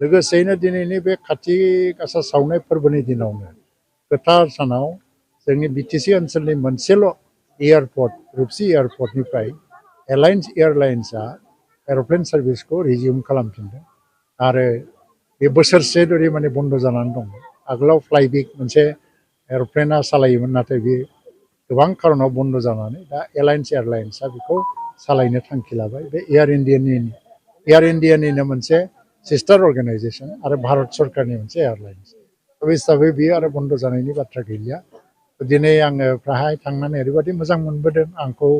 लोगोसेयैनो दिनैनि बे खाथि गासा सावनाय फोरबोनि दिनावनो गोथार सानाव जोंनि बिटिसि ओनसोलनि मोनसेल' एयारपर्ट रुपसि एयारपर्टनिफ्राय एलायन्स एयारलाइन्सआ एर'प्लेन सार्भिसखौ रिजिउम खालामफिनदों आरो बे बोसोरसे धरि माने बन्द जानानै दं। आगोलाव फ्लाइबिग मोनसे एर'प्लेना सालायोमोन, नाथाय बे गोबां खारनाव बन्द जानानै दा एलायन्स एयारलाइन्सआ बेखौ सालायनो थांखि लाबाय। बे एयार इन्डियानिनो मोनसे सिस्टार अर्गानाइजेसन आरो भारत सरकारनि मोनसे एयारलाइन्स। बे हिसाबै बियो आरो बन्द जानायनि बाथ्रा गैलिया। दिनै आङो फ्राय थांनानै ओरैबायदि मोजां मोनबोदों। आंखौ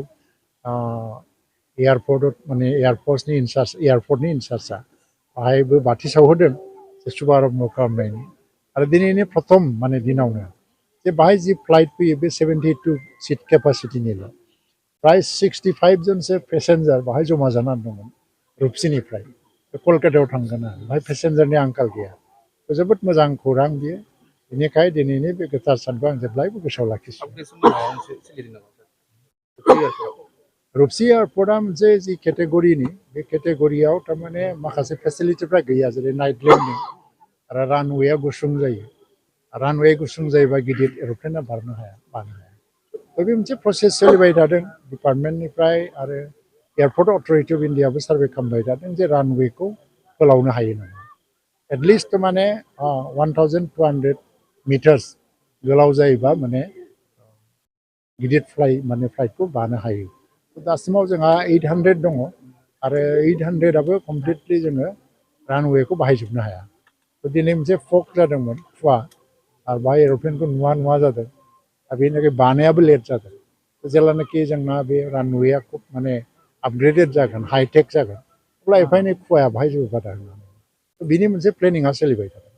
एयारपर्टआव माने एयारपर्टनि इनचार्जआ बाहायबो बाथि सावहोदों शुभारम्भ खालामनायनि। आरो दिनैनि प्रथम माने दिनावनो जे बाहाय जि फ्लाइट फैयो बे 72 सिट केपासिटिनिल'। प्राय 65 जनसो पेसेन्जार बाहाय जमा जानानै दंमोन रुपसिनिफ्राय। कलकातायाव थांगोन आरो बाहाय पेसेन्जारनि आंखाल गैया। जोबोद मोजां खौरां बियो। बेनिखायनो दिनैनि बे गोथार सानखौ आं जेब्लायबो गोसोआव लाखिसिगोन। रुपसि एयारपर्टआ मोनसे जि केटेगरिनि, बे केटेगरियाव थारमाने माखासे फेसिलिटिफ्रा गैया, जेरै नाइट लेन्डिं आरो रानवेया गुसुं जायो। रानवे गुसुं जायोबा गिदिर एर'प्लेना बारनो हाया। बे मोनसे प्रसेस सोलिबाय थादों डिपार्टमेन्टनिफ्राय आरो एयारपर्ट अथरिटि अफ इन्डियाबो सार्भे खालामबाय थादों जे रानवेखौ फोलावनो हायो नामा। एटलिस्ट माने 1200 मिटार्स गोलाव जायोबा माने गिदिर फ्लाइटखौ बानो हायो। दासिमाव जोंहा 800 दङ आरो 800आबो कमप्लिटलि जोङो रानवेखौ बाहायजोबनो हाया। दिनै मोनसे फग जादोंमोन, खुवा, आरो बाहाय एर'प्लेनखौ नुवा जादों। दा बेनि थाखाय बानायाबो लेट जादों। जेब्लानाखि जोंना बे रानवेया खुब माने आपग्रेडेड जागोन, हाइटेक जागोन, अब्ला एफा एनै खुवाया बाहाय जोबो बादा होनानै बिनि मोनसे प्लेनिंआ सोलिबाय थादों।